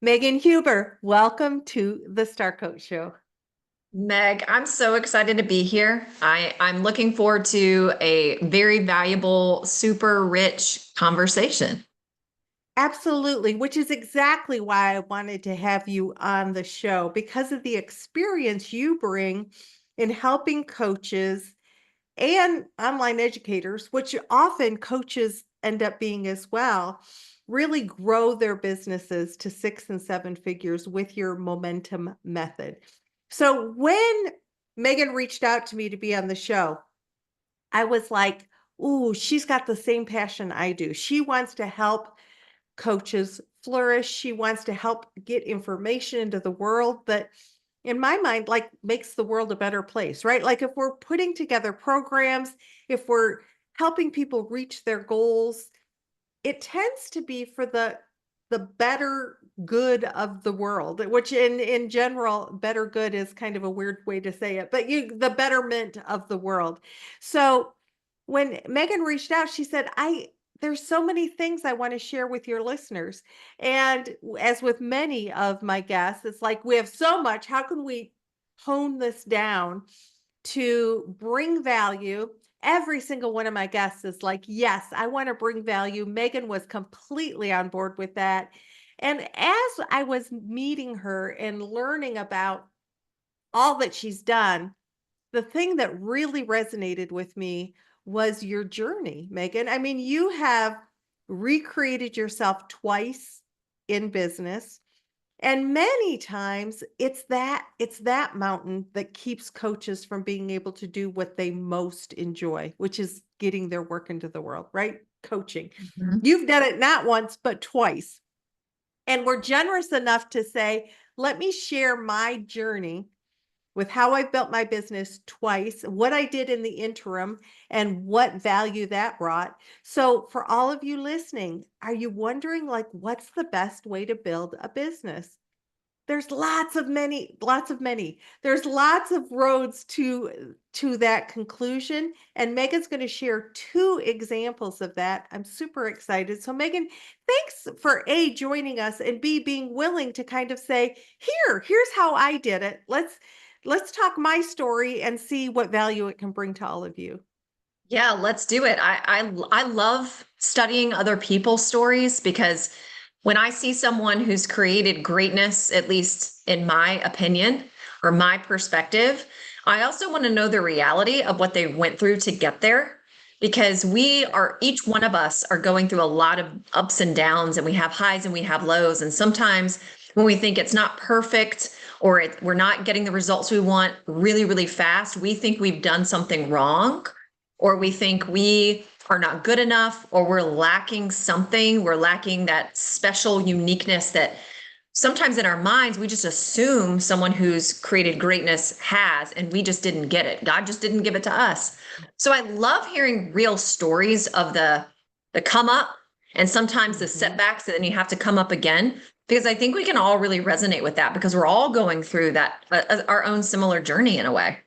Megan Huber, welcome to the Star Coach Show. Meg, I'm so excited to be here. I'm looking forward to a very valuable, super rich conversation. Absolutely, which is exactly why I wanted to have you on the show because of the experience you bring in helping coaches and online educators, which often coaches end up being as well, really grow their businesses to 6 and 7 figures with your momentum method. So when Megan reached out to me to be on the show, I was like, ooh, she's got the same passion I do. She wants to help coaches flourish. She wants to help get information into the world that, in my mind, like makes the world a better place, right? Like if we're putting together programs, if we're helping people reach their goals, it tends to be for the better good of the world, which in general, better good is kind of a weird way to say it, but the betterment of the world. So when Megan reached out, she said, I there's so many things I want to share with your listeners. And as with many of my guests, it's like we have so much. How can we hone this down to bring value? Every single one of my guests is like, yes, I want to bring value. Megan was completely on board with that. And as I was meeting her and learning about all that she's done, the thing that really resonated with me was your journey, Megan. I mean, you have recreated yourself twice in business. And many times it's that mountain that keeps coaches from being able to do what they most enjoy, which is getting their work into the world, right? Coaching. Mhm. You've done it not once, but twice. And we're generous enough to say, let me share my journey with how I built my business twice, what I did in the interim, and what value that brought. So, for all of you listening, are you wondering, like, what's the best way to build a business? There's lots of many. There's lots of roads to that conclusion, and Megan's going to share two examples of that. I'm super excited. So Megan, thanks for A, joining us, and B, being willing to kind of say, here's how I did it. Let's talk my story and see what value it can bring to all of you. Yeah, let's do it. I love studying other people's stories because when I see someone who's created greatness, at least in my opinion or my perspective, I also want to know the reality of what they went through to get there because each one of us are going through a lot of ups and downs, and we have highs and we have lows. And sometimes when we think it's not perfect or we're not getting the results we want really, really fast, we think we've done something wrong, or we think we are not good enough, or we're lacking something. We're lacking that special uniqueness that sometimes in our minds, we just assume someone who's created greatness has, and we just didn't get it. God just didn't give it to us. So I love hearing real stories of the come up and sometimes the Mhm. setbacks, and then you have to come up again. Because I think we can all really resonate with that because we're all going through that, our own similar journey in a way.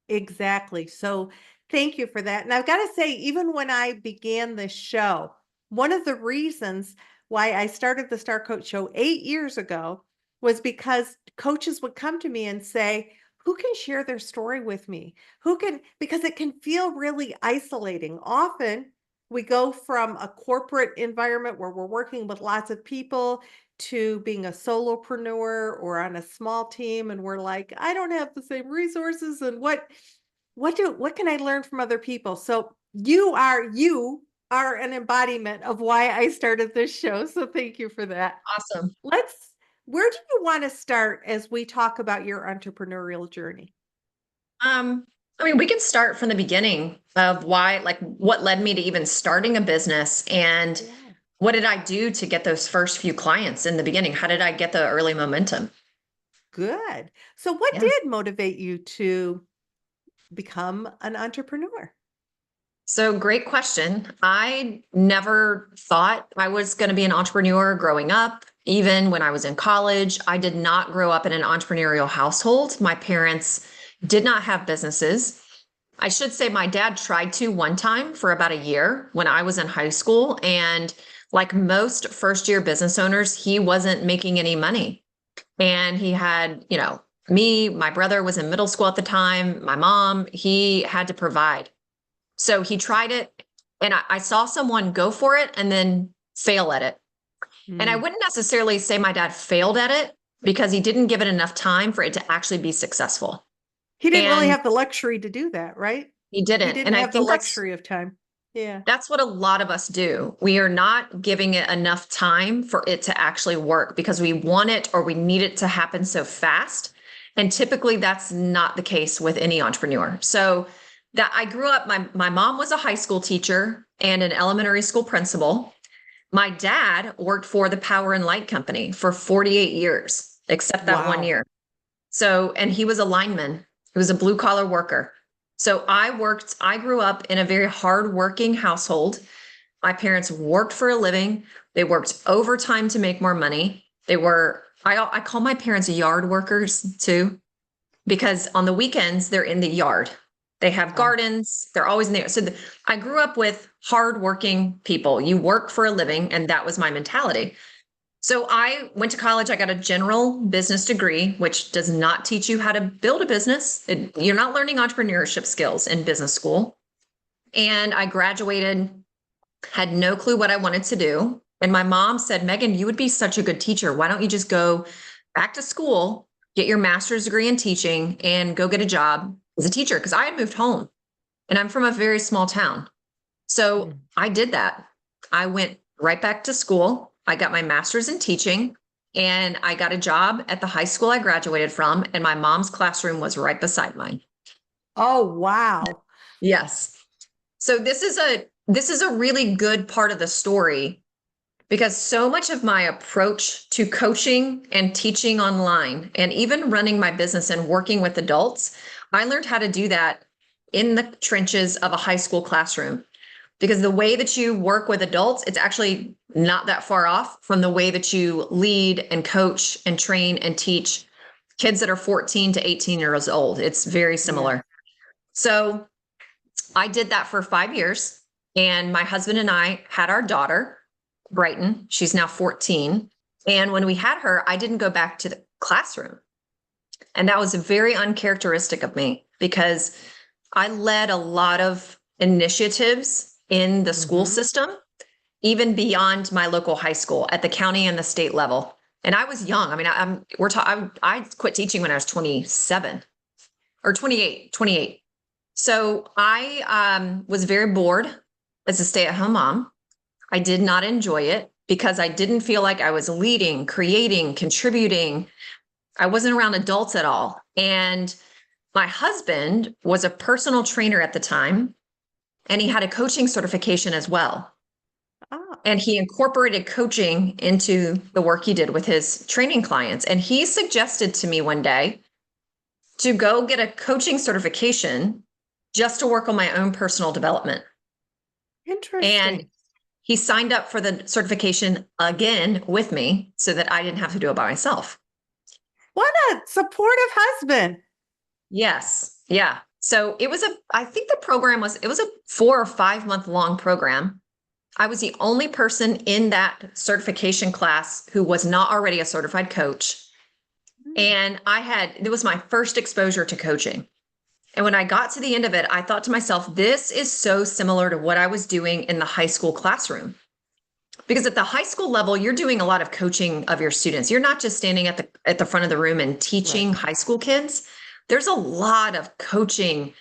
Exactly. So thank you for that. And I've got to say, even when I began this show, one of the reasons why I started the Star Coach Show 8 years ago was because coaches would come to me and say, who can share their story with me? Who can, because it can feel really isolating. Often we go from a corporate environment where we're working with lots of people to being a solopreneur or on a small team, and we're like, I don't have the same resources, and what can I learn from other people? So you are an embodiment of why I started this show, so thank you for that. Awesome. Let's Where do you want to start as we talk about your entrepreneurial journey? Um, I mean, we can start from the beginning of why, like, what led me to even starting a business, and Yeah. what did I do to get those first few clients in the beginning? How did I get the early momentum? Good. So what Yeah. did motivate you to become an entrepreneur? So, great question. I never thought I was going to be an entrepreneur growing up. Even when I was in college, I did not grow up in an entrepreneurial household. My parents did not have businesses. I should say my dad tried to one time for about a year when I was in high school. And like most first year business owners, he wasn't making any money. And he had, me, my brother was in middle school at the time, my mom, he had to provide. So he tried it, and I saw someone go for it and then fail at it. And I Mm. wouldn't necessarily say my dad failed at it because he didn't give it enough time for it to actually be successful. He didn't really And have the luxury to do that, right? he He didn't. didn't And I have the think that's luxury of time. Yeah. That's what a lot of us do. We are not giving it enough time for it to actually work because we want it or we need it to happen so fast. And typically that's not the case with any entrepreneur. So that I grew up, my mom was a high school teacher and an elementary school principal. My dad worked for the Power and Light Company for 48 years, except that one Wow. year. So, and he was a lineman. He was a blue collar worker. So I grew up in a very hardworking household. My parents worked for a living. They worked overtime to make more money. I call my parents yard workers too, because on the weekends, they're in the yard. They have gardens. They're always in there. So I grew up with hardworking people. You work for a living, and that was my mentality. So I went to college. I got a general business degree, which does not teach you how to build a business. You're not learning entrepreneurship skills in business school. And I graduated, had no clue what I wanted to do. And my mom said, Megan, you would be such a good teacher. Why don't you just go back to school, get your master's degree in teaching, and go get a job as a teacher? Because I had moved home and I'm from a very small town. So I did that. I went right back to school. I got my master's in teaching and I got a job at the high school I graduated from. And my mom's classroom was right beside mine. Oh, wow. Yes. So this is a really good part of the story because so much of my approach to coaching and teaching online and even running my business and working with adults, I learned how to do that in the trenches of a high school classroom. Because the way that you work with adults, it's actually not that far off from the way that you lead and coach and train and teach kids that are 14 to 18 years old. It's very similar. Yeah. So I did that for 5 years. And my husband and I had our daughter, Brighton. She's now 14. And when we had her, I didn't go back to the classroom. And that was very uncharacteristic of me because I led a lot of initiatives in the school system, even beyond my local high school at the county and the state level. And I was young. I mean, I quit teaching when I was 27 or 28. So I was very bored as a stay-at-home mom. I did not enjoy it because I didn't feel like I was leading, creating, contributing. I wasn't around adults at all. And my husband was a personal trainer at the time, and he had a coaching certification as well. Oh. And he incorporated coaching into the work he did with his training clients. And he suggested to me one day to go get a coaching certification just to work on my own personal development. Interesting. And he signed up for the certification again with me so that I didn't have to do it by myself. What a supportive husband. Yes. Yeah. So I think the program it was a 4 or 5 month long program. I was the only person in that certification class who was not already a certified coach. And it was my first exposure to coaching. And when I got to the end of it, I thought to myself, this is so similar to what I was doing in the high school classroom. Because at the high school level, you're doing a lot of coaching of your students. You're not just standing at the front of the room and teaching high school kids. There's a lot of coaching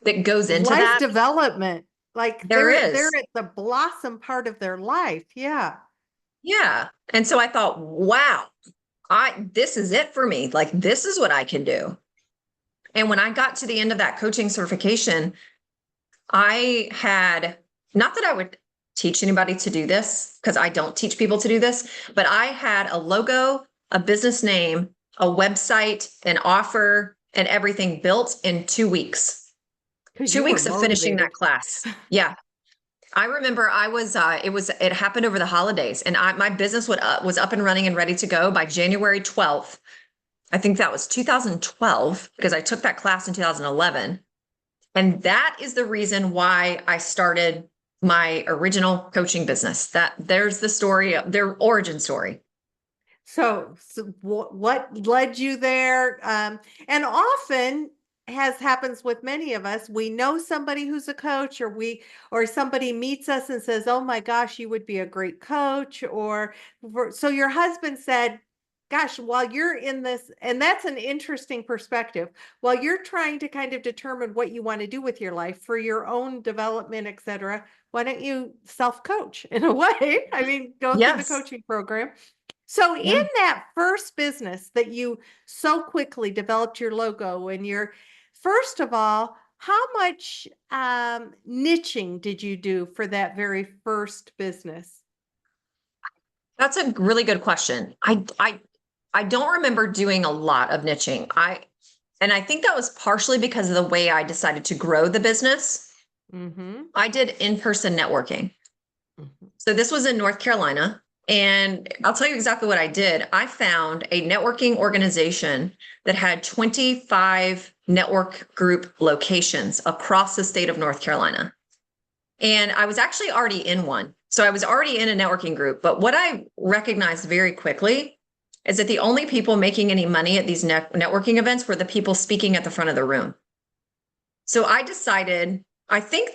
that goes into Life that. development. Like There they're is. at the blossom part of their life. Yeah. Yeah. And so I thought, wow, this is it for me. Like, this is what I can do. And when I got to the end of that coaching certification, I had, not that I would teach anybody to do this, because I don't teach people to do this, but I had a logo, a business name, a website, an offer, and everything built in 2 weeks. 2 weeks of finishing that class. Yeah. I remember it happened over the holidays, and my business was up and running and ready to go by January 12th. I think that was 2012 because I took that class in 2011. And that is the reason why I started my original coaching business. That there's the story, their origin story. So, what led you there? And often, as happens with many of us, we know somebody who's a coach, or somebody meets us and says, "Oh my gosh, you would be a great coach." So your husband said, "Gosh, while you're in this," and that's an interesting perspective. While you're trying to kind of determine what you want to do with your life for your own development, etc., why don't you self-coach in a way? I mean, go through the Yes. coaching program. So in Yeah. that first business that you so quickly developed your logo and first of all, how much niching did you do for that very first business? That's a really good question. I don't remember doing a lot of niching. And I think that was partially because of the way I decided to grow the business. Mm-hmm. I did in-person networking. Mm-hmm. So this was in North Carolina. And I'll tell you exactly what I did. I found a networking organization that had 25 network group locations across the state of North Carolina. And I was actually already in one. So I was already in a networking group. But what I recognized very quickly is that the only people making any money at these networking events were the people speaking at the front of the room. So I decided, I think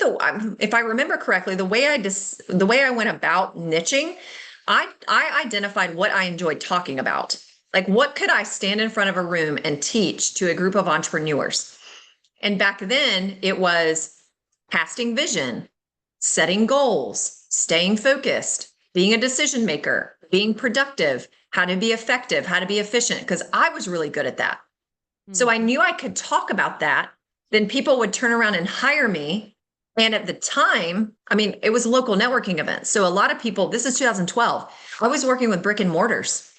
if I remember correctly, the way I went about niching, I identified what I enjoyed talking about. Like, what could I stand in front of a room and teach to a group of entrepreneurs? And back then it was casting vision, setting goals, staying focused, being a decision maker, being productive, how to be effective, how to be efficient, because I was really good at that. So I Mm-hmm. knew I could talk about that. Then people would turn around and hire me. And at the time, I mean, it was local networking events. So a lot of people, this is 2012, I was working with brick and mortars.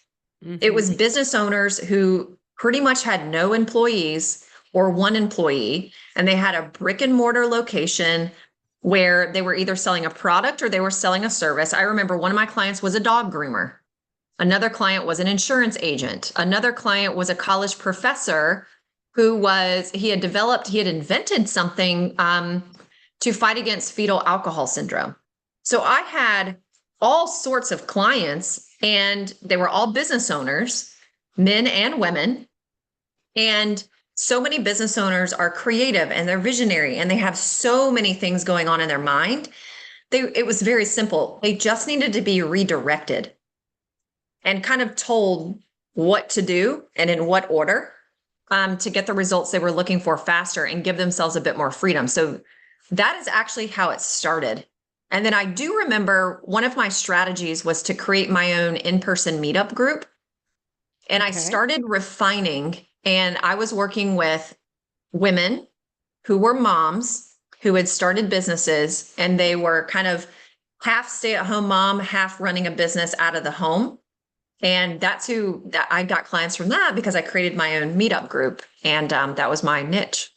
It Mm-hmm. was business owners who pretty much had no employees or one employee, and they had a brick and mortar location where they were either selling a product or they were selling a service. I remember one of my clients was a dog groomer. Another client was an insurance agent. Another client was a college professor he had invented something to fight against fetal alcohol syndrome. So I had all sorts of clients, and they were all business owners, men and women. And so many business owners are creative and they're visionary and they have so many things going on in their mind. It was very simple. They just needed to be redirected and kind of told what to do and in what order to get the results they were looking for faster and give themselves a bit more freedom. So that is actually how it started. And then I do remember one of my strategies was to create my own in-person meetup group. And I Okay. started refining, and I was working with women who were moms who had started businesses, and they were kind of half stay-at-home mom, half running a business out of the home. And that I got clients from that because I created my own meetup group, and that was my niche.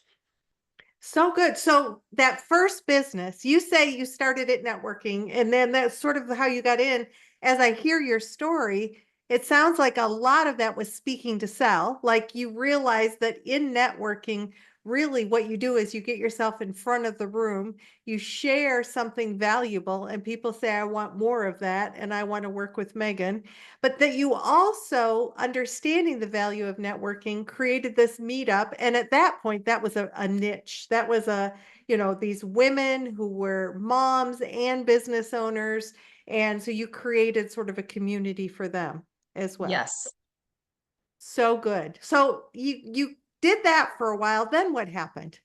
So good. So that first business, you say you started at networking, and then that's sort of how you got in. As I hear your story, it sounds like a lot of that was speaking to sell. Like you realize that in networking, really what you do is you get yourself in front of the room, you share something valuable, and people say, I want more of that, and I want to work with Megan. But that you also, understanding the value of networking, created this meetup. And at that point, that was a niche. That was these women who were moms and business owners. And so you created sort of a community for them as well. Yes. So good. So you did that for a while. Then what happened?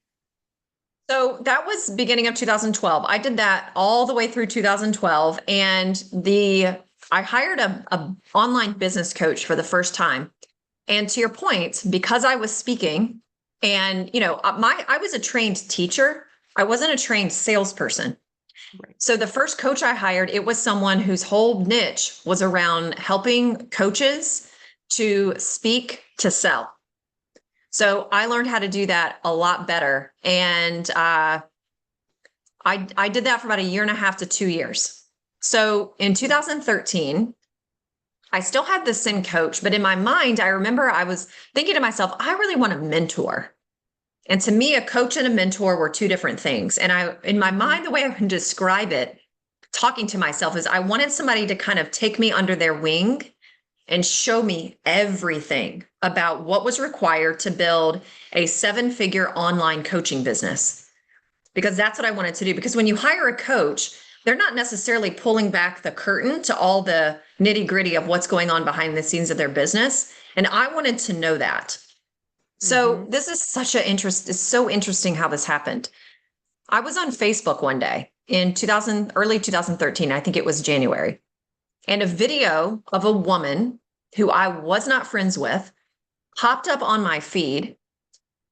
So that was beginning of 2012. I did that all the way through 2012, and I hired a online business coach for the first time. And to your point, because I was speaking, and I was a trained teacher. I wasn't a trained salesperson. Right. So the first coach I hired, it was someone whose whole niche was around helping coaches to speak to sell. So I learned how to do that a lot better. And I did that for about a year and a half to 2 years. So in 2013, I still had the same coach, but in my mind, I remember I was thinking to myself, I really want to mentor. And to me, a coach and a mentor were two different things. And in my mind, the way I can describe it, talking to myself, is I wanted somebody to kind of take me under their wing and show me everything about what was required to build a 7-figure online coaching business. Because that's what I wanted to do. Because when you hire a coach, they're not necessarily pulling back the curtain to all the nitty gritty of what's going on behind the scenes of their business. And I wanted to know that. So this is it's so interesting how this happened. I was on Facebook one day in early 2013, I think it was January, and a video of a woman who I was not friends with popped up on my feed,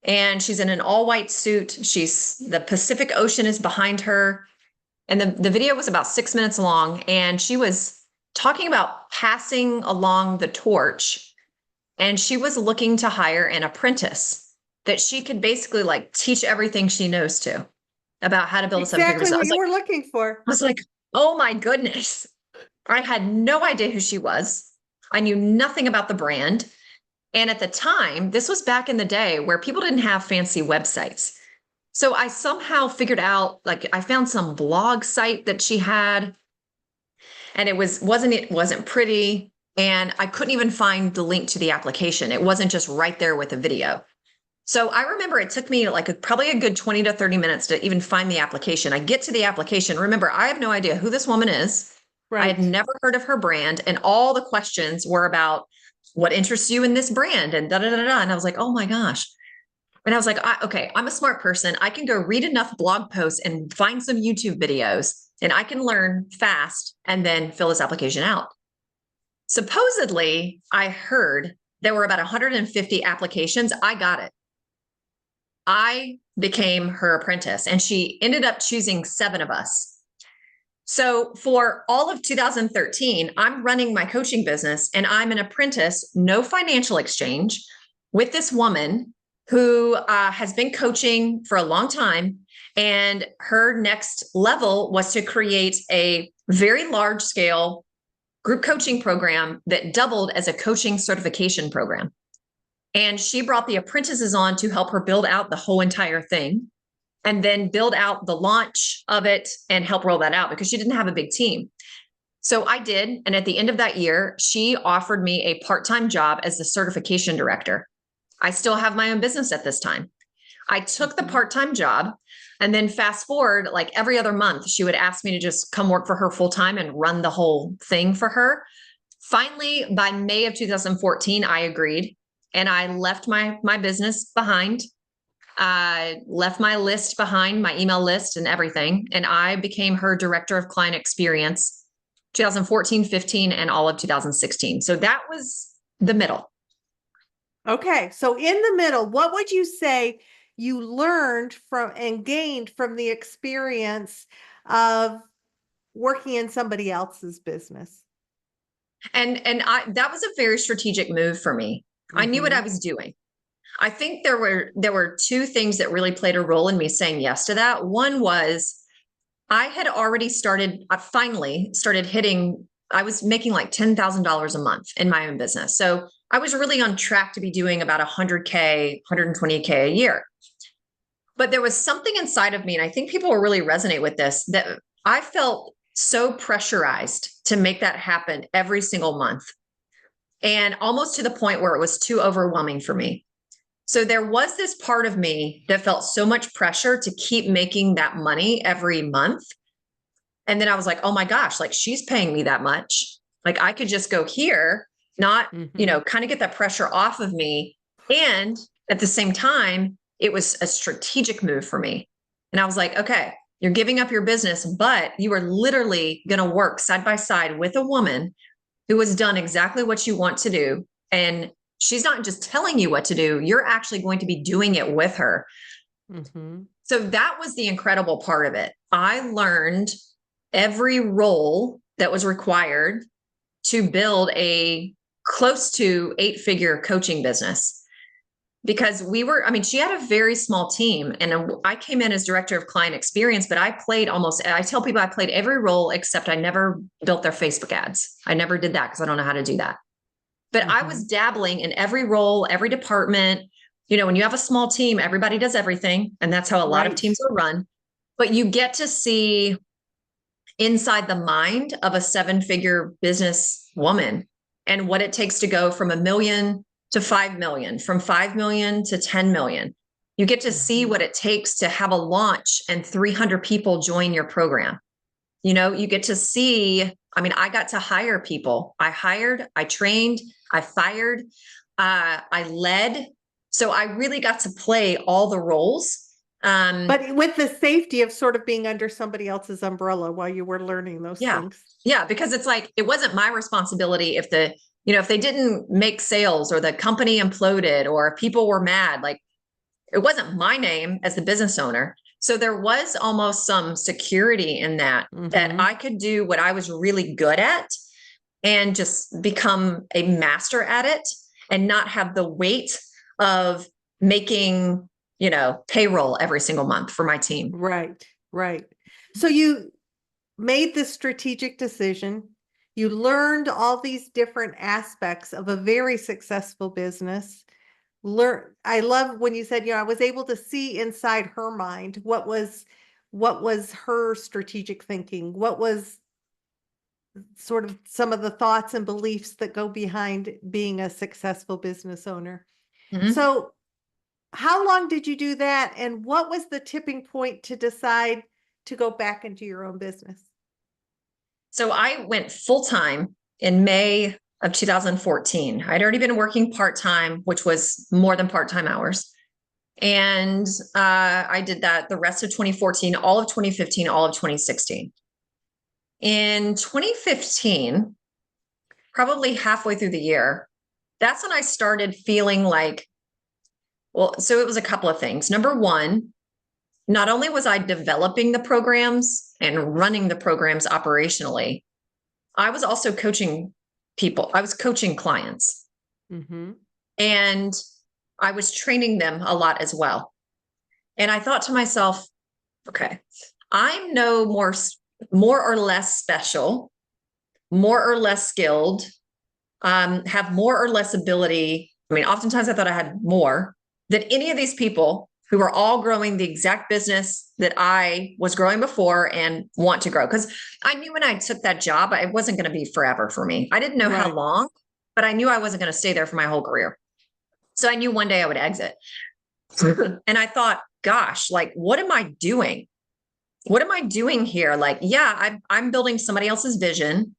and she's in an all white suit. The Pacific Ocean is behind her. And the video was about 6 minutes long, and she was talking about passing along the torch. And she was looking to hire an apprentice that she could basically like teach everything she knows to about how to build a 7-figure business. Exactly what you were looking for. I was like, oh my goodness. I had no idea who she was. I knew nothing about the brand. And at the time, this was back in the day where people didn't have fancy websites. So I somehow figured out, like, I found some blog site that she had, and it wasn't pretty. And I couldn't even find the link to the application. It wasn't just right there with a video. So I remember it took me like probably a good 20 to 30 minutes to even find the application. I get to the application. Remember, I have no idea who this woman is. Right. I had never heard of her brand. And all the questions were about what interests you in this brand and da, da, da, da. And I was like, oh my gosh. And I was like, okay, I'm a smart person. I can go read enough blog posts and find some YouTube videos, and I can learn fast and then fill this application out. Supposedly, I heard there were about 150 applications. I got it. I became her apprentice, and she ended up choosing 7 of us. So for all of 2013, I'm running my coaching business, and I'm an apprentice, no financial exchange, with this woman who has been coaching for a long time. And her next level was to create a very large scale group coaching program that doubled as a coaching certification program. And she brought the apprentices on to help her build out the whole entire thing, and then build out the launch of it and help roll that out because she didn't have a big team. So I did. And at the end of that year, she offered me a part-time job as the certification director. I still have my own business at this time. I took the part-time job, and then fast forward, like every other month, she would ask me to just come work for her full-time and run the whole thing for her. Finally, by May of 2014, I agreed, and I left my business behind. I left my list behind, my email list and everything, and I became her director of client experience 2014, 15, and all of 2016. So that was the middle. Okay. So in the middle, what would you say you learned from and gained from the experience of working in somebody else's business? And that was a very strategic move for me. I knew what I was doing. I think there were 2 things that really played a role in me saying yes to that. One was I had already finally started hitting, I was making like $10,000 a month in my own business. So I was really on track to be doing about $100K, $120K a year. But there was something inside of me, and I think people will really resonate with this, that I felt so pressurized to make that happen every single month, and almost to the point where it was too overwhelming for me. So there was this part of me that felt so much pressure to keep making that money every month. And then I was like, oh my gosh, like she's paying me that much. Like I could just go here, not, kind of get that pressure off of me. And at the same time, it was a strategic move for me. And I was like, okay, you're giving up your business, but you are literally going to work side by side with a woman who has done exactly what you want to do. And she's not just telling you what to do, you're actually going to be doing it with her. So that was the incredible part of it. I learned every role that was required to build a close to 8-figure coaching business. Because she had a very small team, and I came in as director of client experience, but I tell people I played every role except I never built their Facebook ads. I never did that because I don't know how to do that. But I was dabbling in every role, every department, when you have a small team, everybody does everything. And that's how a lot of teams are run. But you get to see inside the mind of a 7-figure business woman and what it takes to go from 1 million to 5 million, from 5 million to 10 million. You get to see what it takes to have a launch and 300 people join your program. You get to see, I got to hire people. I hired, I trained, I fired, I led. So I really got to play all the roles. But with the safety of sort of being under somebody else's umbrella while you were learning those things. Yeah, because it's like, it wasn't my responsibility if if they didn't make sales or the company imploded or people were mad, like it wasn't my name as the business owner. So there was almost some security in that, that I could do what I was really good at and just become a master at it and not have the weight of making, payroll every single month for my team. Right. So you made the strategic decision. You learned all these different aspects of a very successful business. I love when you said, I was able to see inside her mind what was her strategic thinking, what was sort of some of the thoughts and beliefs that go behind being a successful business owner. So how long did you do that? And what was the tipping point to decide to go back into your own business? So I went full-time in May of 2014. I'd already been working part-time, which was more than part-time hours. And I did that the rest of 2014, all of 2015, all of 2016. In 2015, probably halfway through the year, that's when I started feeling like, so it was a couple of things. Number one, not only was I developing the programs and running the programs operationally, I was also coaching people. I was coaching clients. And I was training them a lot as well. And I thought to myself, okay, I'm no more or less special, more or less skilled, have more or less ability. Oftentimes I thought I had more than any of these people who are all growing the exact business that I was growing before and want to grow. Because I knew when I took that job, it wasn't going to be forever for me. I didn't know how long, but I knew I wasn't going to stay there for my whole career. So I knew one day I would exit. And I thought, gosh, like, what am I doing? What am I doing here? Like, yeah, I'm building somebody else's vision.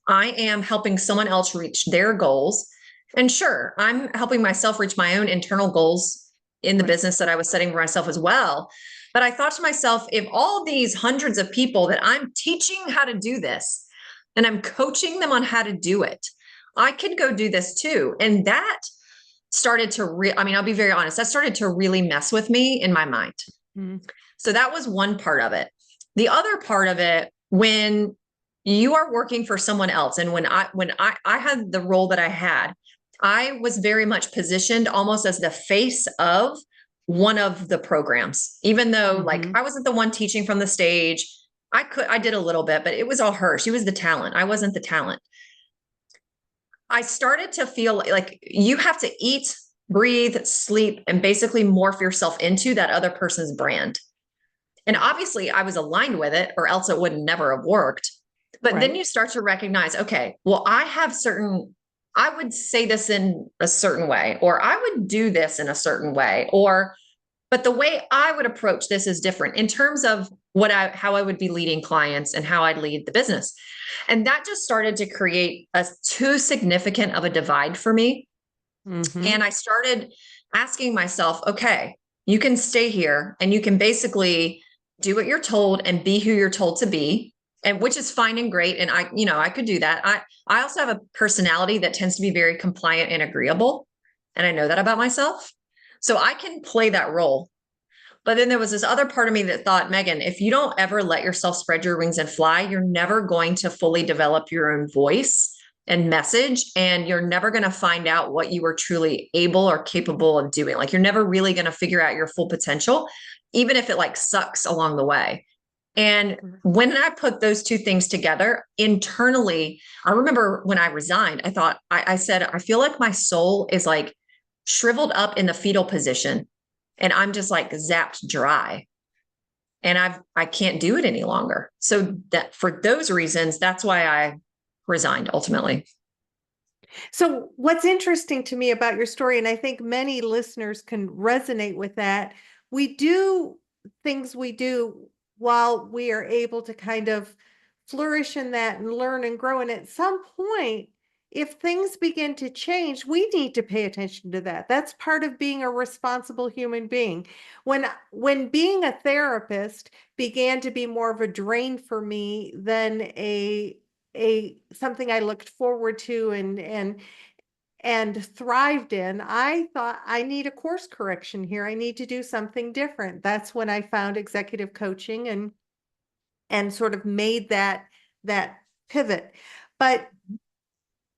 I am helping someone else reach their goals. And sure, I'm helping myself reach my own internal goals in the business that I was setting for myself as well. But I thought to myself, if all these hundreds of people that I'm teaching how to do this and I'm coaching them on how to do it, I could go do this too. And that started to, I'll be very honest, that started to really mess with me in my mind. So that was one part of it. The other part of it, when you are working for someone else, and when I had the role that I had, I was very much positioned almost as the face of one of the programs, even though like I wasn't the one teaching from the stage. I did a little bit, but it was all her. She was the talent. I wasn't the talent. I started to feel like you have to eat, breathe, sleep, and basically morph yourself into that other person's brand. And obviously I was aligned with it, or else it would never have worked. But then you start to recognize, okay, well, I would say this in a certain way, or I would do this in a certain way, but the way I would approach this is different in terms of how I would be leading clients and how I'd lead the business. And that just started to create too significant of a divide for me. And I started asking myself, okay, you can stay here and you can basically do what you're told and be who you're told to be, and which is fine and great. And I could do that. I also have a personality that tends to be very compliant and agreeable. And I know that about myself. So I can play that role. But then there was this other part of me that thought, Megan, if you don't ever let yourself spread your wings and fly, you're never going to fully develop your own voice and message. And you're never going to find out what you were truly able or capable of doing. Like, you're never really going to figure out your full potential, even if it like sucks along the way. And when I put those two things together internally, I remember when I resigned, I said, I feel like my soul is like shriveled up in the fetal position, and I'm just like zapped dry. And I can't do it any longer. So that for those reasons, that's why I resigned ultimately. So, what's interesting to me about your story, and I think many listeners can resonate with that, we do things we do while we are able to kind of flourish in that and learn and grow. And at some point, if things begin to change, we need to pay attention to that. That's part of being a responsible human being. When being a therapist began to be more of a drain for me than a something I looked forward to and thrived in, I thought I need a course correction here. I need to do something different. That's when I found executive coaching and sort of made that pivot. But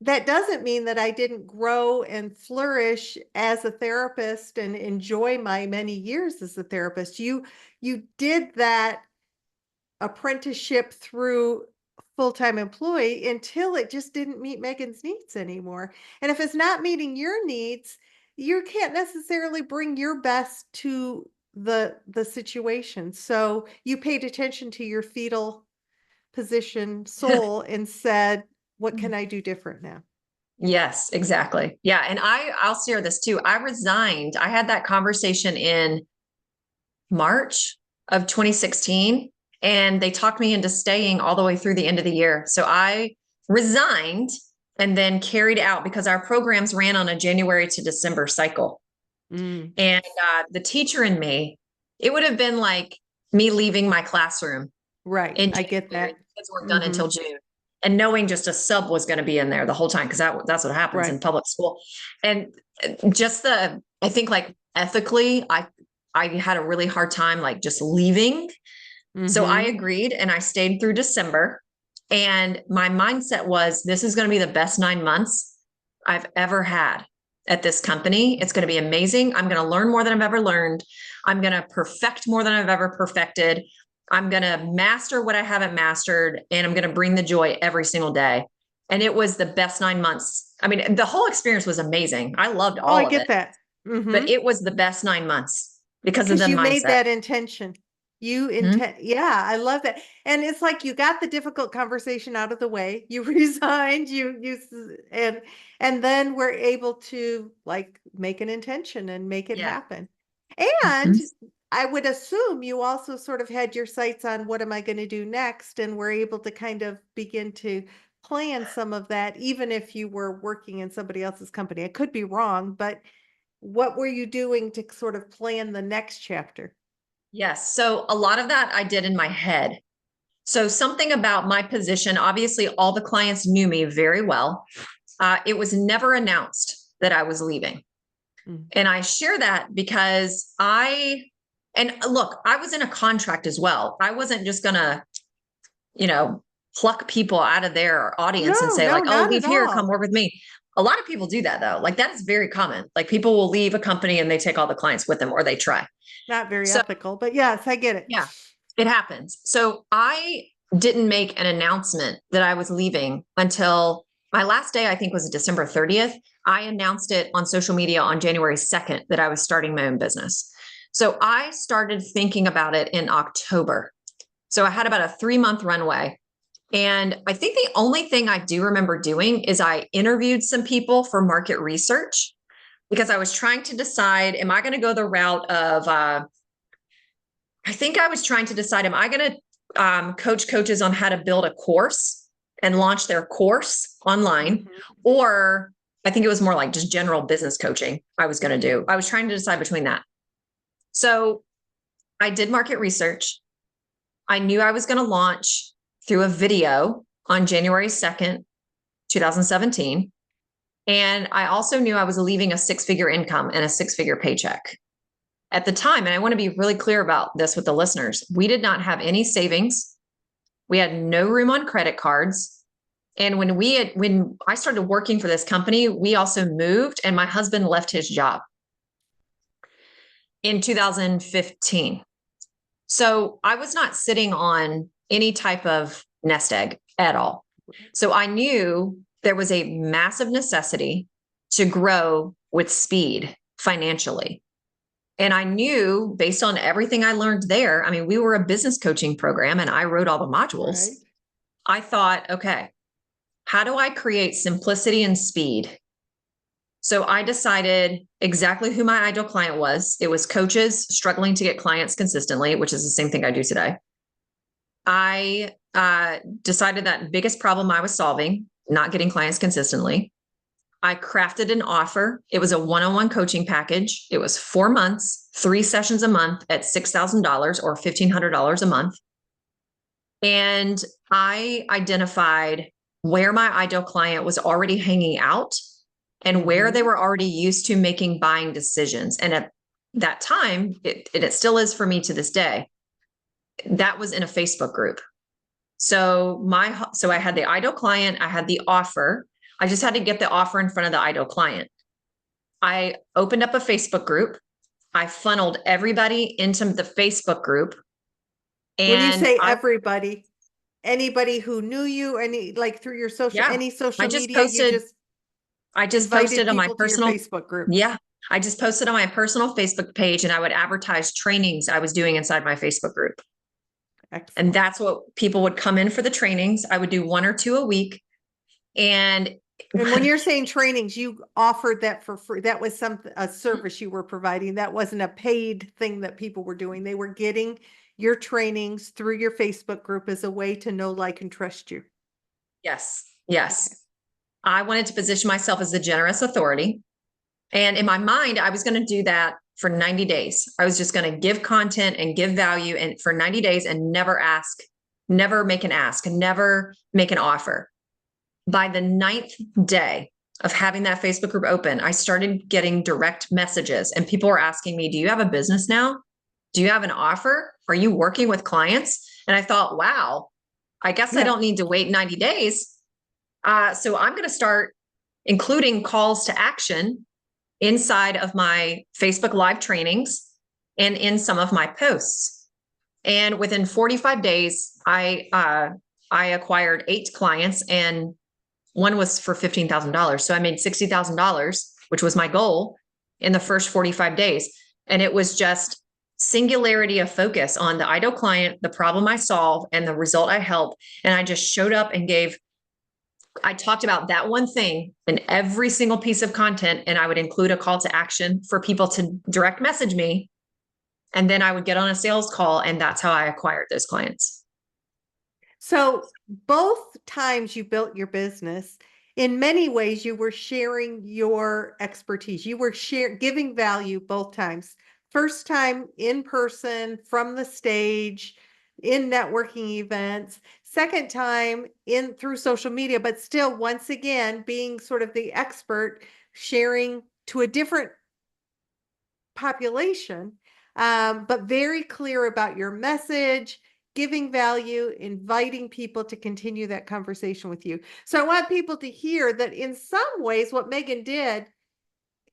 that doesn't mean that I didn't grow and flourish as a therapist and enjoy my many years as a therapist. You did that apprenticeship through full-time employee until it just didn't meet Megan's needs anymore. And if it's not meeting your needs, you can't necessarily bring your best to the situation. So you paid attention to your fetal position soul and said, what can I do different now? Yes, exactly. Yeah. And I'll share this too. I resigned. I had that conversation in March of 2016, and they talked me into staying all the way through the end of the year. So I resigned and then carried out because our programs ran on a January to December cycle. Mm, And the teacher in me, it would have been like me leaving my classroom right. in I get January. that. Kids weren't done Hmm. until June. And knowing just a sub was going to be in there the whole time, because that's what happens in Right. public school. And just I think like ethically, I had a really hard time like just leaving. So I Hmm. agreed and I stayed through December. And my mindset was, this is going to be the best 9 months I've ever had at this company. It's going to be amazing. I'm going to learn more than I've ever learned. I'm going to perfect more than I've ever perfected. I'm going to master what I haven't mastered, and I'm going to bring the joy every single day. And it was the best 9 months. I mean, the whole experience was amazing. I loved Oh, I all of get it, that. Hmm. but it was the best 9 months because of the Because you made mindset. that intention. You Mhm. intend, yeah, I love that. And it's like you got the difficult conversation out of the way. You resigned, and then we're able to like make an intention and make it Yeah. happen. And Mhm. I would assume you also sort of had your sights on what am I going to do next, and were able to kind of begin to plan some of that, even if you were working in somebody else's company. I could be wrong, but what were you doing to sort of plan the next chapter? Yes. So a lot of that I did in my head. So something about my position, obviously, all the clients knew me very well. It was never announced that I was leaving. Mm. And I share that because and look, I was in a contract as well. I wasn't just going to, you know, pluck people out of their audience and No, say, no, like, oh, not leave at here, come all. work with me. A lot of people do that though. Like that is very common. Like people will leave a company and they take all the clients with them, or they try. Not very So ethical, but yes, I get it. yeah, it happens. So I didn't make an announcement that I was leaving until my last day, I think was December 30th. I announced it on social media on January 2nd that I was starting my own business. So I started thinking about it in October. So I had about a 3 month runway. And I think the only thing I do remember doing is I interviewed some people for market research because I was trying to decide, am I going to go the route of I think I was trying to decide, am I going to coach coaches on how to build a course and launch their course online? Mhm. Or I think it was more like just general business coaching I was going to do. I was trying to decide between that. So I did market research. I knew I was going to launch through a video on January 2nd, 2017. And I also knew I was leaving a 6-figure income and a 6-figure paycheck. At the time, and I want to be really clear about this with the listeners, we did not have any savings. We had no room on credit cards. And when I started working for this company, we also moved, and my husband left his job in 2015. So I was not sitting on any type of nest egg at all. So I knew there was a massive necessity to grow with speed financially. And I knew based on everything I learned there, I mean, we were a business coaching program and I wrote all the modules. Right. I thought, okay, how do I create simplicity and speed? So I decided exactly who my ideal client was. It was coaches struggling to get clients consistently, which is the same thing I do today. I decided that biggest problem I was solving, not getting clients consistently. I crafted an offer. It was a one-on-one coaching package. It was 4 months, 3 sessions a month at $6,000 or $1,500 a month. And I identified where my ideal client was already hanging out and where they were already used to making buying decisions. And at that time, it still is for me to this day, that was in a Facebook group. So I had the ideal client, I had the offer. I just had to get the offer in front of the ideal client. I opened up a Facebook group. I funneled everybody into the Facebook group. When you And say everybody, anybody who knew you, like through your any social media, I just invited posted on my people to your personal Facebook group. Yeah. I just posted on my personal Facebook page and I would advertise trainings I was doing inside my Facebook group. Excellent. And that's what people would come in for the trainings. I would do 1 or 2 a week. And when you're saying trainings, you offered that for free. That was a service you were providing. That wasn't a paid thing that people were doing. They were getting your trainings through your Facebook group as a way to know, like, and trust you. Yes. Yes. Okay. I wanted to position myself as the generous authority. And in my mind, I was going to do that for 90 days. I was just going to give content and give value and for 90 days and never make an ask, never make an offer. By the 9th day of having that Facebook group open, I started getting direct messages and people were asking me, do you have a business now? Do you have an offer? Are you working with clients? And I thought, wow, I guess I don't need to wait 90 days. So I'm going to start including calls to action inside of my Facebook Live trainings and in some of my posts. And within 45 days, I acquired 8 clients and one was for $15,000. So I made $60,000, which was my goal in the first 45 days. And it was just singularity of focus on the ideal client, the problem I solve, and the result I help. And I just showed up and I talked about that one thing in every single piece of content, and I would include a call to action for people to direct message me. And then I would get on a sales call, and that's how I acquired those clients. So both times you built your business, in many ways, you were sharing your expertise. You were giving value both times. First time in person, from the stage, in networking events. Second time through social media, but still, once again, being sort of the expert, sharing to a different population, but very clear about your message, giving value, inviting people to continue that conversation with you. So I want people to hear that in some ways what Megan did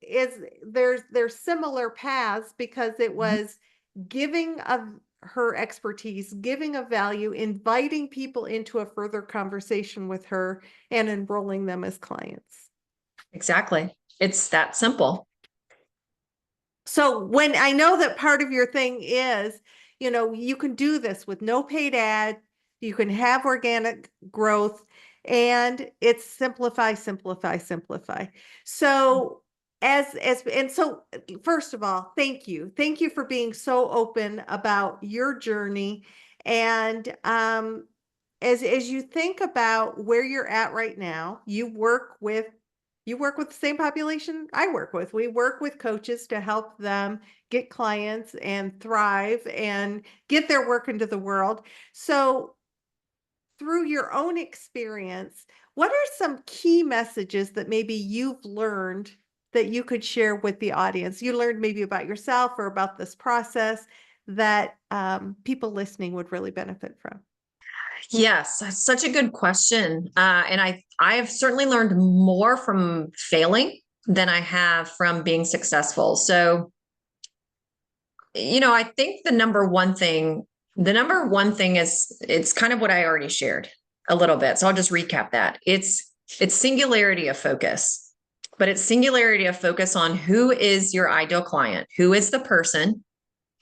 is there's similar paths, because it was giving of her expertise, giving of value, inviting people into a further conversation with her, and enrolling them as clients. Exactly. It's that simple. So when I know that part of your thing is, you can do this with no paid ad, you can have organic growth, and it's simplify, simplify, simplify. So so first of all, thank you. Thank you for being so open about your journey. And as you think about where you're at right now, you work with the same population I work with. We work with coaches to help them get clients and thrive and get their work into the world. So through your own experience, what are some key messages that maybe you've learned that you could share with the audience? You learned maybe about yourself or about this process that people listening would really benefit from. Yes, that's such a good question. And I have certainly learned more from failing than I have from being successful. So, I think the number one thing is, it's kind of what I already shared a little bit. So I'll just recap that. It's singularity of focus. but it's singularity of focus on who is your ideal client, who is the person,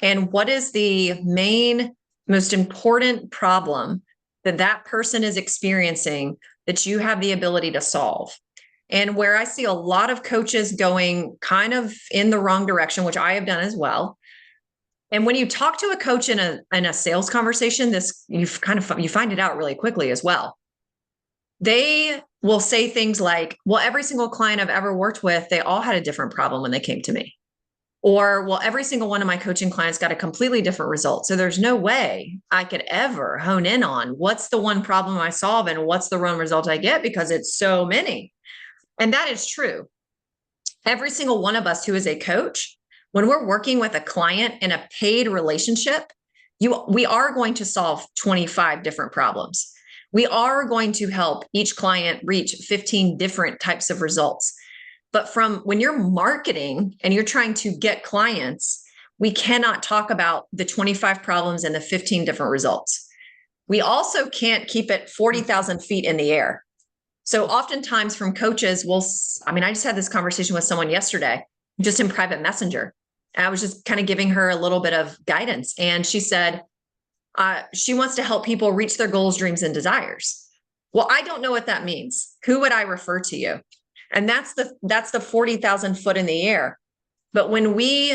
and what is the main, most important problem that that person is experiencing that you have the ability to solve. And where I see a lot of coaches going kind of in the wrong direction, which I have done as well. And when you talk to a coach in a sales conversation, this you find it out really quickly as well. They will say things like, well, every single client I've ever worked with, they all had a different problem when they came to me. Or, well, every single one of my coaching clients got a completely different result. So there's no way I could ever hone in on what's the one problem I solve and what's the one result I get, because it's so many. And that is true. Every single one of us who is a coach, when we're working with a client in a paid relationship, we are going to solve 25 different problems. We are going to help each client reach 15 different types of results. But from when you're marketing and you're trying to get clients, we cannot talk about the 25 problems and the 15 different results. We also can't keep it 40,000 feet in the air. So oftentimes from coaches, I just had this conversation with someone yesterday, just in private messenger. And I was just kind of giving her a little bit of guidance. And she said, she wants to help people reach their goals, dreams, and desires. Well, I don't know what that means. Who would I refer to you? And that's the 40,000 foot in the air. But when we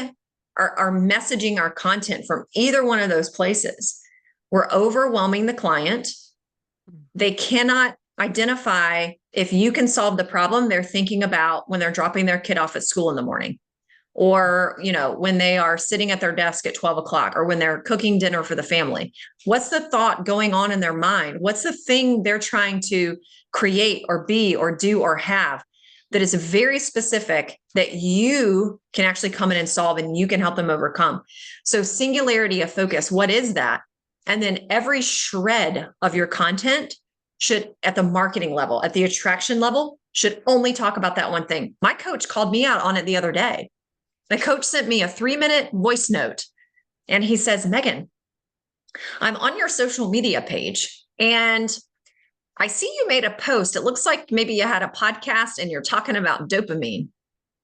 are messaging our content from either one of those places, we're overwhelming the client. They cannot identify if you can solve the problem they're thinking about when they're dropping their kid off at school in the morning, or, when they are sitting at their desk at 12 o'clock, or when they're cooking dinner for the family. What's the thought going on in their mind? What's the thing they're trying to create or be or do or have that is very specific that you can actually come in and solve, and you can help them overcome? So singularity of focus, what is that? And then every shred of your content should, at the marketing level, at the attraction level, should only talk about that one thing. My coach called me out on it the other day. The coach sent me a 3-minute voice note, and he says, Megan, I'm on your social media page and I see you made a post. It looks like maybe you had a podcast and you're talking about dopamine.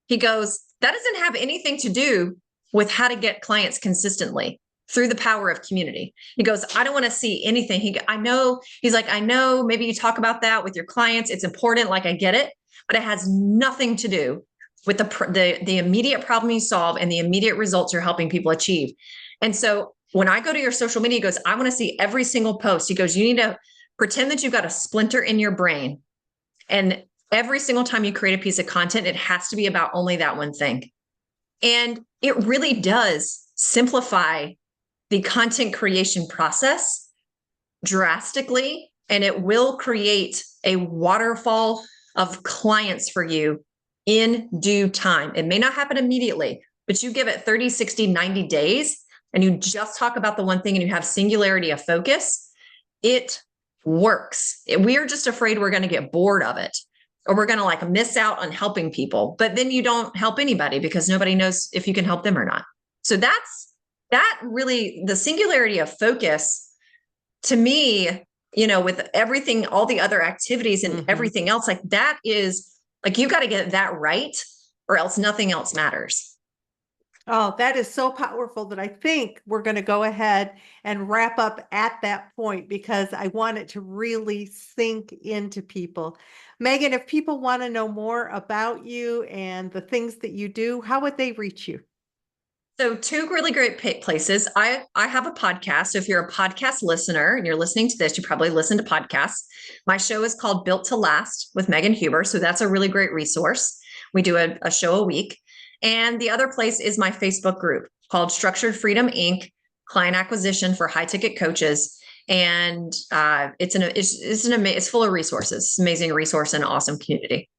He goes, that doesn't have anything to do with how to get clients consistently through the power of community. He goes, I don't want to see anything. I know maybe you talk about that with your clients. It's important. Like, I get it, but it has nothing to do with the immediate problem you solve and the immediate results you're helping people achieve. And so when I go to your social media, he goes, I want to see every single post. He goes, you need to pretend that you've got a splinter in your brain. And every single time you create a piece of content, it has to be about only that one thing. And it really does simplify the content creation process drastically. And it will create a waterfall of clients for you in due time. It may not happen immediately, but you give it 30, 60, 90 days, and you just talk about the one thing and you have singularity of focus. It works. We are just afraid we're going to get bored of it, or we're going to miss out on helping people. But then you don't help anybody because nobody knows if you can help them or not. So that really, the singularity of focus to me, with everything, all the other activities and everything else, that is you've got to get that right, or else nothing else matters. Oh, that is so powerful that I think we're going to go ahead and wrap up at that point, because I want it to really sink into people. Megan, if people want to know more about you and the things that you do, how would they reach you? So 2 really great places. I have a podcast. So if you're a podcast listener and you're listening to this, you probably listen to podcasts. My show is called Built to Last with Megan Huber. So that's a really great resource. We do a show a week. And the other place is my Facebook group called Structured Freedom Inc. Client Acquisition for High Ticket Coaches. And it's full of resources. It's an amazing resource and an awesome community.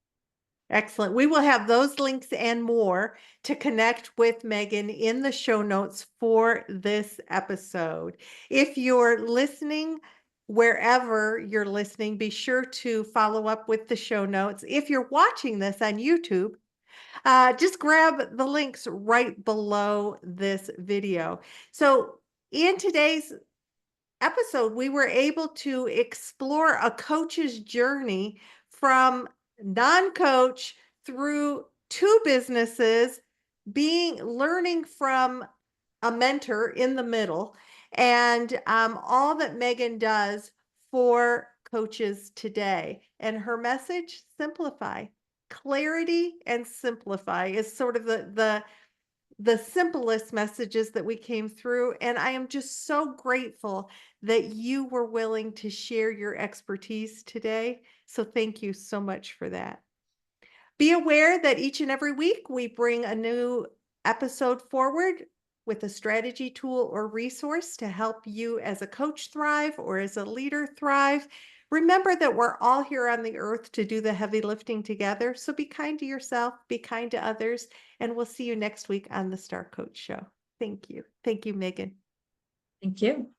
Excellent. We will have those links and more to connect with Megan in the show notes for this episode. If you're listening, wherever you're listening, be sure to follow up with the show notes. If you're watching this on YouTube, just grab the links right below this video. So in today's episode, we were able to explore a coach's journey from non-coach through 2 businesses, learning from a mentor in the middle, and all that Megan does for coaches today. And her message, simplify. Clarity and simplify is sort of the simplest messages that we came through. And I am just so grateful that you were willing to share your expertise today. So thank you so much for that. Be aware that each and every week we bring a new episode forward with a strategy, tool, or resource to help you as a coach thrive or as a leader thrive. Remember that we're all here on the earth to do the heavy lifting together. So be kind to yourself, be kind to others, and we'll see you next week on the Star Coach Show. Thank you. Thank you, Megan. Thank you.